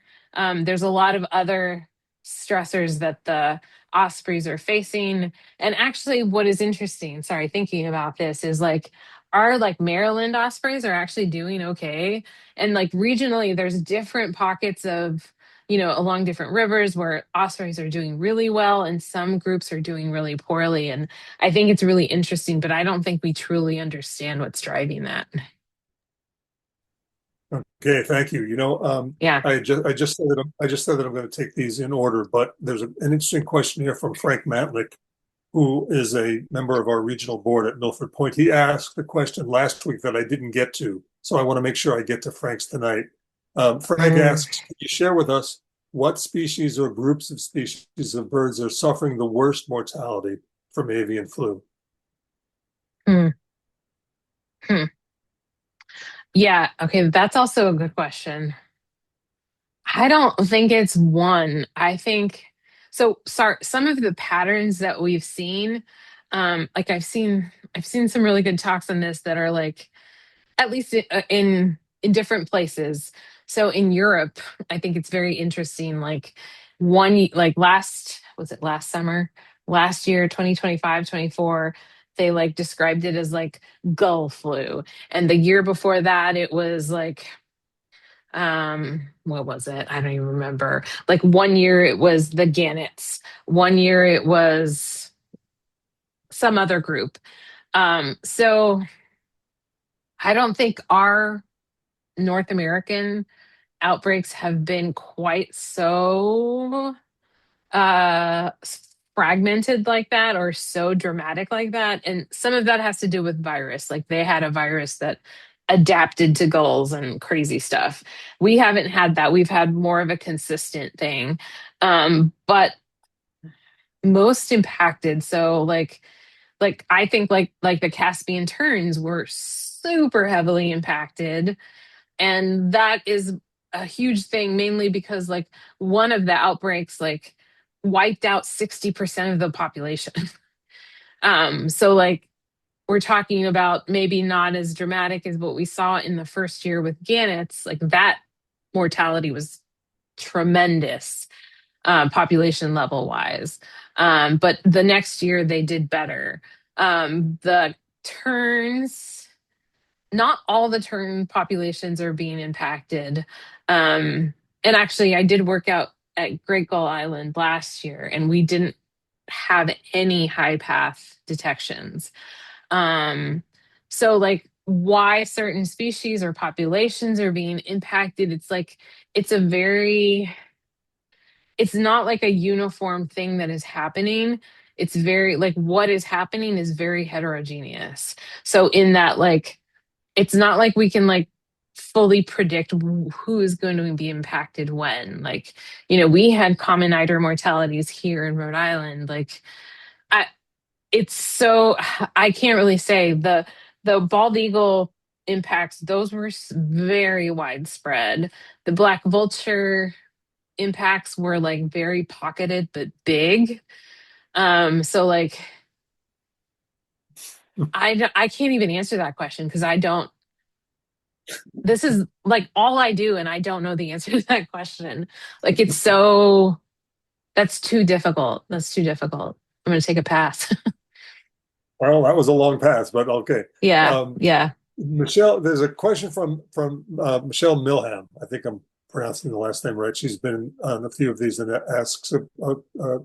There's a lot of other stressors that the ospreys are facing. And actually, what is interesting, sorry, thinking about this is like, our like Maryland ospreys are actually doing okay. And like regionally, there's different pockets of, along different rivers where ospreys are doing really well and some groups are doing really poorly. And I think it's really interesting, but I don't think we truly understand what's driving that. Okay, thank you. Yeah. I just said that I'm going to take these in order, but there's an interesting question here from Frank Matlick, who is a member of our regional board at Milford Point. He asked a question last week that I didn't get to, so I want to make sure I get to Frank's tonight. Frank Mm, asks, can you share with us what species or groups of species of birds are suffering the worst mortality from avian flu? mm, hmm. Yeah, okay, that's also a good question. I don't think it's one. I think so. Sorry, some of the patterns that we've seen, like I've seen some really good talks on this that are like at least in different places. So in Europe, I think it's very interesting. Like last was it last summer, last year, 2025, 24. They like described it as like gull flu, and the year before that, it was like what was it? I don't even remember. Like one year it was the gannets, one year it was some other group. So I don't think our North American outbreaks have been quite so uh fragmented like that or so dramatic like that. And some of that has to do with virus. Like they had a virus that adapted to gulls and crazy stuff. We haven't had that. We've had more of a consistent thing. But most impacted, so like I think like the Caspian terns were super heavily impacted, and that is a huge thing, mainly because like one of the outbreaks like wiped out 60% of the population. So like we're talking about maybe not as dramatic as what we saw in the first year with gannets. Like that mortality was tremendous, population level wise. But the next year they did better. The terns, not all the tern populations are being impacted. And actually, I did work out at Great Gull Island last year, and we didn't have any high path detections. Um, so, like, why certain species or populations are being impacted, it's like, it's a very, it's not like a uniform thing that is happening. It's very, like, what is happening is very heterogeneous. So, in that, like, it's not like we can like fully predict who is going to be impacted when. Like, we had common niter mortalities here in Rhode Island. Like, I, it's so I can't really say the bald eagle impacts. Those were very widespread. The black vulture impacts were like very pocketed but big. So like I can't even answer that question because I don't. This is like all I do, and I don't know the answer to that question. Like it's so that's too difficult. That's too difficult. I'm gonna take a pass. Well, that was a long pass, but okay. Yeah, Um, yeah. Michelle, there's a question from Michelle Milham. I think I'm pronouncing the last name right. She's been on a few of these and asks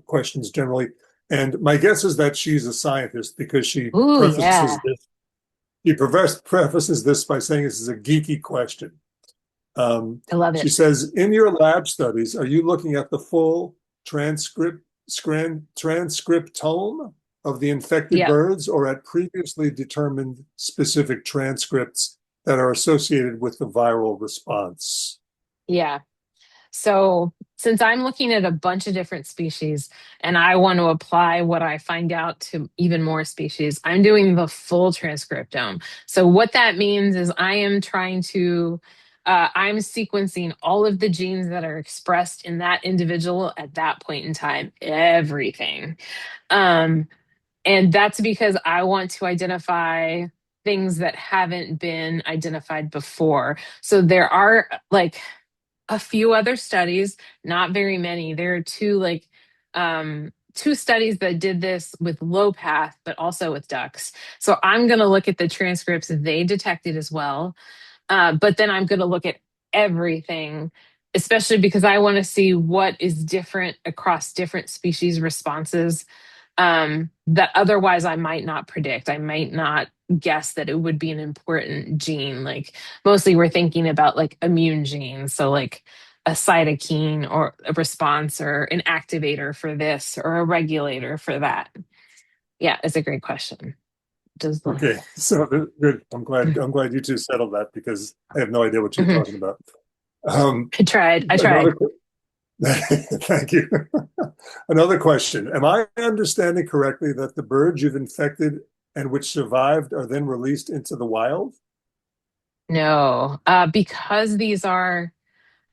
questions generally. And my guess is that she's a scientist because she Ooh, prefaces yeah. this. She prefaces this by saying this is a geeky question. I love She it. says, in your lab studies, are you looking at the full transcriptome of the infected Yep. birds or at previously determined specific transcripts that are associated with the viral response? Yeah. So since I'm looking at a bunch of different species and I want to apply what I find out to even more species, I'm doing the full transcriptome. So what that means is I am trying to I'm sequencing all of the genes that are expressed in that individual at that point in time, everything. Um, and that's because I want to identify things that haven't been identified before. So there are like a few other studies, not very many. There are two studies that did this with low path, but also with ducks. So I'm going to look at the transcripts they detected as well. But then I'm going to look at everything, especially because I want to see what is different across different species responses that otherwise I might not predict. I might not guess that it would be an important gene. Like mostly we're thinking about like immune genes. So like a cytokine or a response or an activator for this or a regulator for that. Yeah, it's a great question. Does the Okay, so good. I'm glad you two settled that because I have no idea what you're Mhm. talking about. Um, I tried. I another tried. Thank you. Another question. Am I understanding correctly that the birds you've infected and which survived are then released into the wild? No, because these are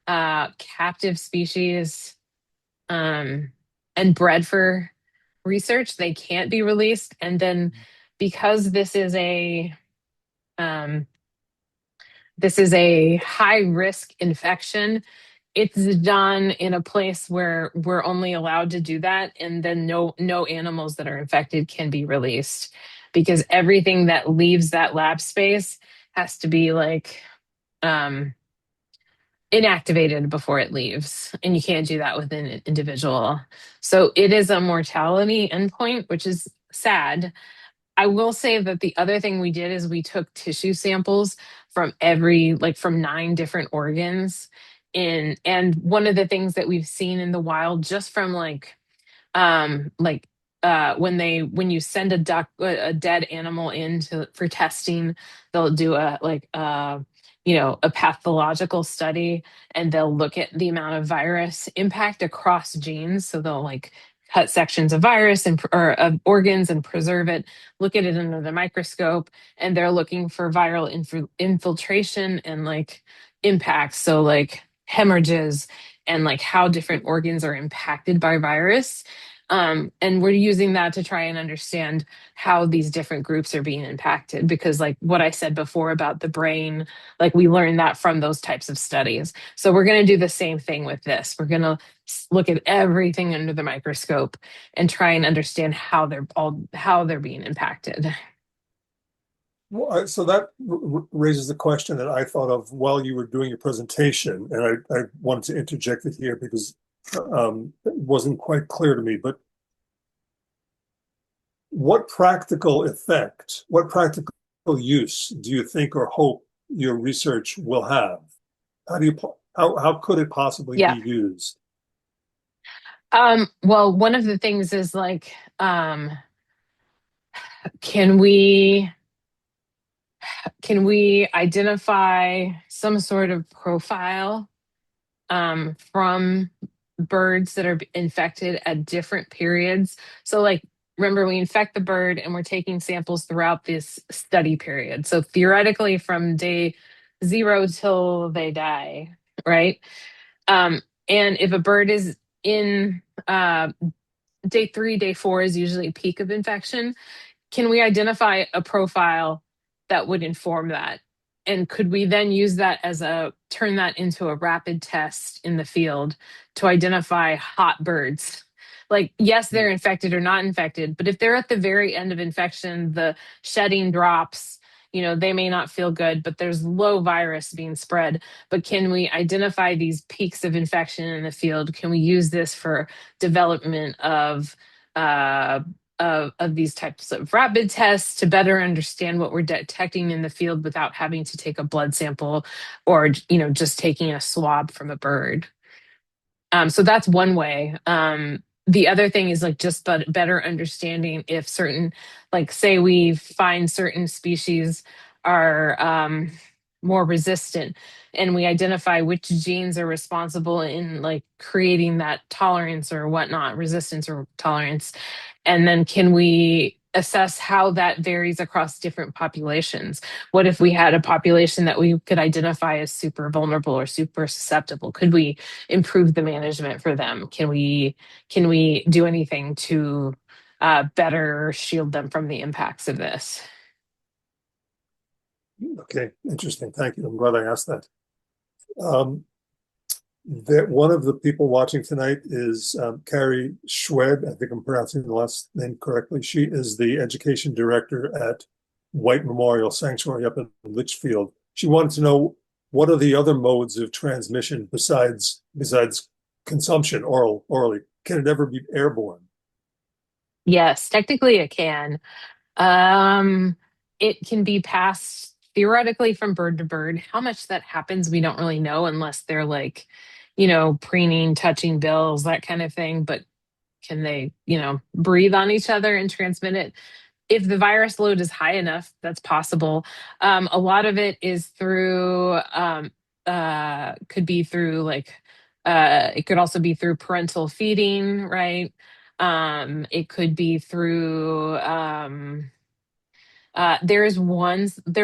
captive species um, and bred for research, they can't be released. And then because um, this is a high risk infection, it's done in a place where we're only allowed to do that, and then no animals that are infected can be released because everything that leaves that lab space has to be like um, inactivated before it leaves, and you can't do that with an individual. So it is a mortality endpoint, which is sad. I will say that the other thing we did is we took tissue samples from from 9 different organs in, and one of the things that we've seen in the wild just from like when you send a dead animal in for testing, they'll do a pathological study, and they'll look at the amount of virus impact across genes. So they'll like cut sections of virus or of organs and preserve it, look at it under the microscope, and they're looking for viral infiltration and like impacts. So like hemorrhages and like how different organs are impacted by virus. And we're using that to try and understand how these different groups are being impacted. Because, like what I said before about the brain, like we learned that from those types of studies. So we're going to do the same thing with this. We're going to look at everything under the microscope and try and understand how they're being impacted. Well, so that raises the question that I thought of while you were doing your presentation, and I wanted to interject it here because it wasn't quite clear to me. But what practical effect, what practical use do you think or hope your research will have? How could it possibly be Yeah. used? Well, one of the things is like, can we identify some sort of profile from birds that are infected at different periods? So, like, remember, we infect the bird and we're taking samples throughout this study period. So, theoretically, from day 0 till they die, right? And if a bird is in day 3, day 4 is usually peak of infection. Can we identify a profile that would inform that? And could we then use that turn that into a rapid test in the field to identify hot birds? Like, yes, they're infected or not infected, but if they're at the very end of infection, the shedding drops, they may not feel good, but there's low virus being spread. But can we identify these peaks of infection in the field? Can we use this for development uh, of these types of rapid tests to better understand what we're detecting in the field without having to take a blood sample or just taking a swab from a bird? So that's one way. The other thing is like just better understanding if certain, like say we find certain species are more resistant, and we identify which genes are responsible in like creating that tolerance or whatnot, resistance or tolerance. And then can we assess how that varies across different populations? What if we had a population that we could identify as super vulnerable or super susceptible? Could we improve the management for them? Can we do anything to better shield them from the impacts of this? Okay, interesting. Thank you. I'm glad I asked that. That one of the people watching tonight is Carrie Schwed. I think I'm pronouncing the last name correctly. She is the education director at White Memorial Sanctuary up in Litchfield. She wanted to know, what are the other modes of transmission besides consumption, orally? Can it ever be airborne? Yes, technically it can. Um, it can be passed theoretically from bird to bird. How much that happens, we don't really know unless they're like, preening, touching bills, that kind of thing. But can they, breathe on each other and transmit it? If the virus load is high enough, that's possible. A lot of it is through, could be through like, it could also be through parental feeding, right? It could be through, there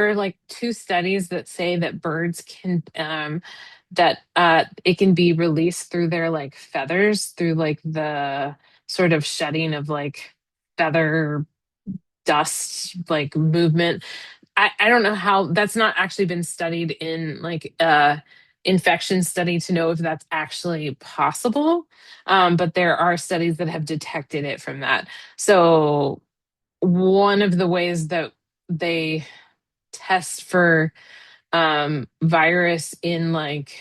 are like two studies that say that birds can, that it can be released through their like feathers, through like the sort of shedding of like feather dust like movement. I don't know how that's not actually been studied in like infection study to know if that's actually possible. But there are studies that have detected it from that. So one of the ways that they test for virus in like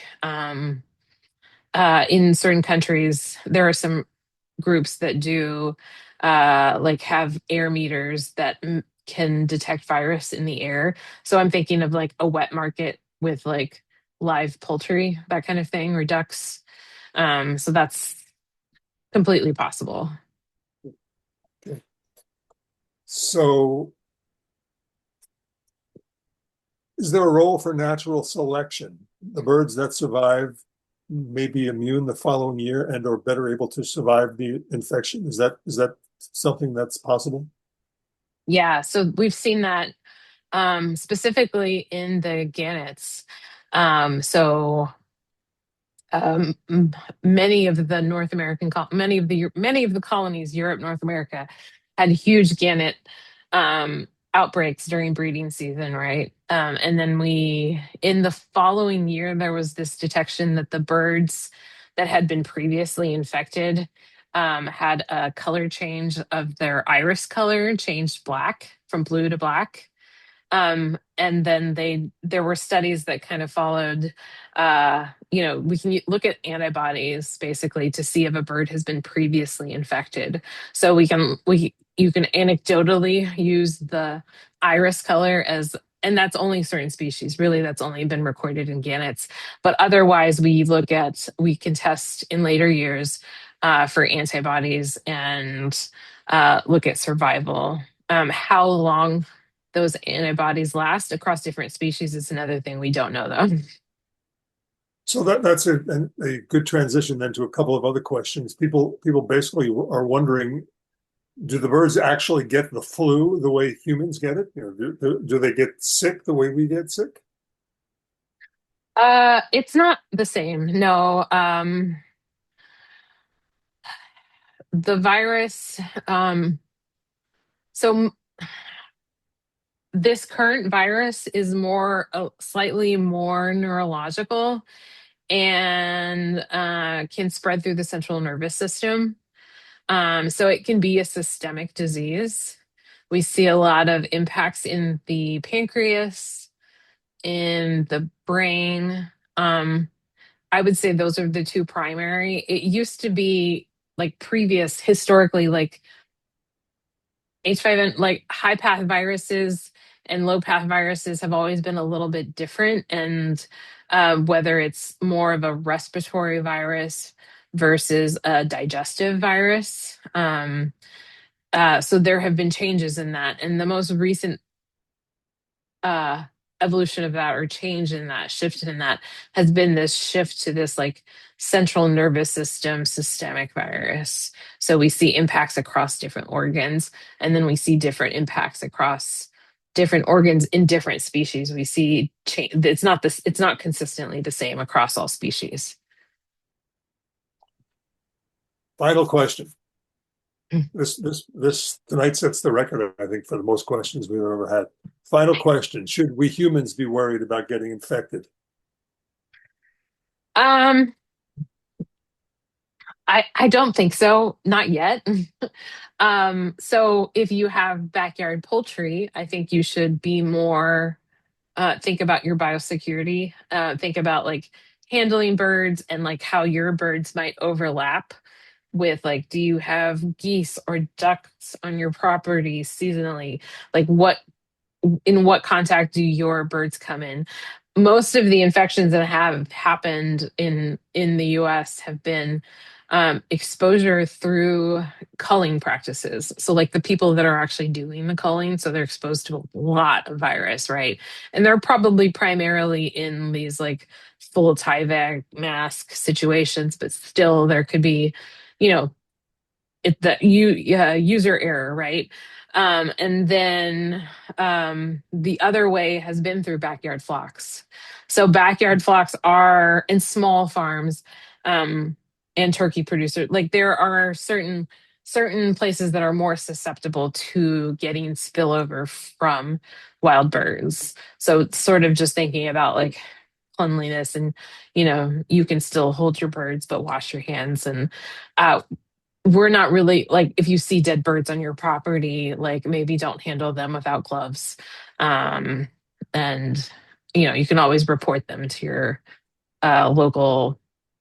in certain countries, there are some groups that do like have air meters that can detect virus in the air. So I'm thinking of like a wet market with like live poultry, that kind of thing, or ducks. So that's completely possible. Okay. So is there a role for natural selection? The birds that survive may be immune the following year and or better able to survive the infection. Is that something that's possible? Yeah, so we've seen that specifically in the gannets. So many of the North American, many of the colonies, Europe, North America, had huge gannet outbreaks during breeding season, right? And then in the following year, there was this detection that the birds that had been previously infected had a color change of their iris color, changed black from blue to black. And then there were studies that kind of followed, we can look at antibodies basically to see if a bird has been previously infected. So you can anecdotally use the iris color and that's only certain species. Really, that's only been recorded in gannets. But otherwise, we can test in later years for antibodies and look at survival. How long those antibodies last across different species is another thing we don't know, though. So that's a good transition then to a couple of other questions. People basically are wondering, do the birds actually get the flu the way humans get it? Do they get sick the way we get sick? It's not the same. No. The virus. So this current virus is slightly more neurological and can spread through the central nervous system. So it can be a systemic disease. We see a lot of impacts in the pancreas, in the brain. I would say those are the two primary. It used to be like historically, like H5N, like high path viruses and low path viruses have always been a little bit different. And whether it's more of a respiratory virus versus a digestive virus. So there have been changes in that. And the most recent evolution of that or change in that, shift in that, has been this shift to this like central nervous system systemic virus. So we see impacts across different organs, and then we see different impacts across different organs in different species. We see change. It's not consistently the same across all species. Final question. Mm. This tonight sets the record, I think, for the most questions we've ever had. Final question: should we humans be worried about getting infected? Um, I don't think so, not yet. So if you have backyard poultry, I think you should be more think about your biosecurity. Think about like handling birds and like how your birds might overlap with like, do you have geese or ducks on your property seasonally? Like what in what contact do your birds come in? Most of the infections that have happened in the US have been exposure through culling practices. So like the people that are actually doing the culling, so they're exposed to a lot of virus, right? And they're probably primarily in these like full Tyvek mask situations, but still there could be, you know, user error, right? And then the other way has been through backyard flocks. So backyard flocks are in small farms and turkey producers. Like there are certain places that are more susceptible to getting spillover from wild birds. So it's sort of just thinking about like cleanliness and you can still hold your birds but wash your hands and we're not really like if you see dead birds on your property, like maybe don't handle them without gloves. And you can always report them to your local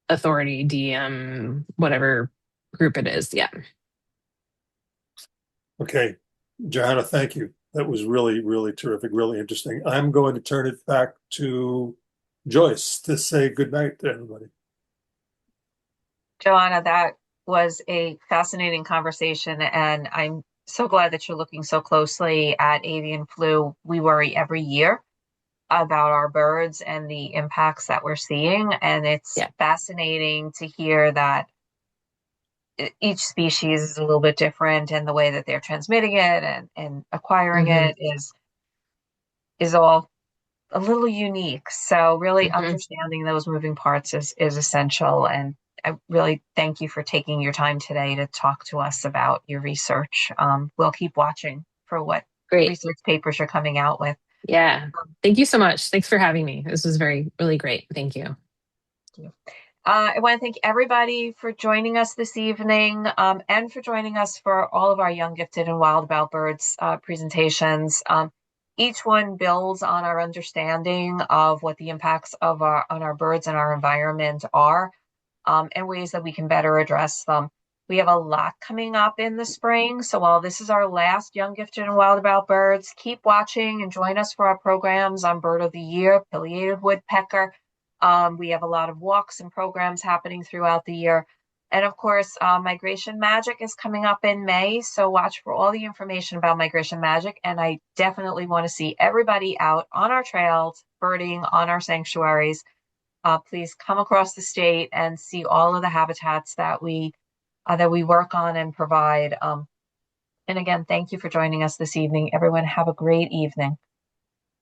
authority, DM, whatever group it is. Yeah. Okay, Johanna, thank you. That was really, really terrific, really interesting. I'm going to turn it back to Joyce to say goodnight to everybody. Joanna, that was a fascinating conversation, and I'm so glad that you're looking so closely at avian flu. We worry every year about our birds and the impacts that we're seeing, and it's Yeah. fascinating to hear that each species is a little bit different, and the way that they're transmitting it and acquiring Hmm. it is all a little unique. So really Hmm. understanding those moving parts is essential. And I really thank you for taking your time today to talk to us about your research. We'll keep watching for what Great. research papers you're coming out with. Yeah. Um, Thank you so much. Thanks for having me. This was really great. Thank you. I want to thank everybody for joining us this evening and for joining us for all of our Young, Gifted, and Wild About Birds presentations. Each one builds on our understanding of what the impacts of on our birds and our environment are and ways that we can better address them. We have a lot coming up in the spring. So while this is our last Young, Gifted, and Wild About Birds, keep watching and join us for our programs on Bird of the Year, Pileated Woodpecker. We have a lot of walks and programs happening throughout the year. And of course, Migration Magic is coming up in May. So watch for all the information about Migration Magic. And I definitely want to see everybody out on our trails, birding on our sanctuaries. Please come across the state and see all of the habitats that we work on and provide. And again, thank you for joining us this evening. Everyone, have a great evening.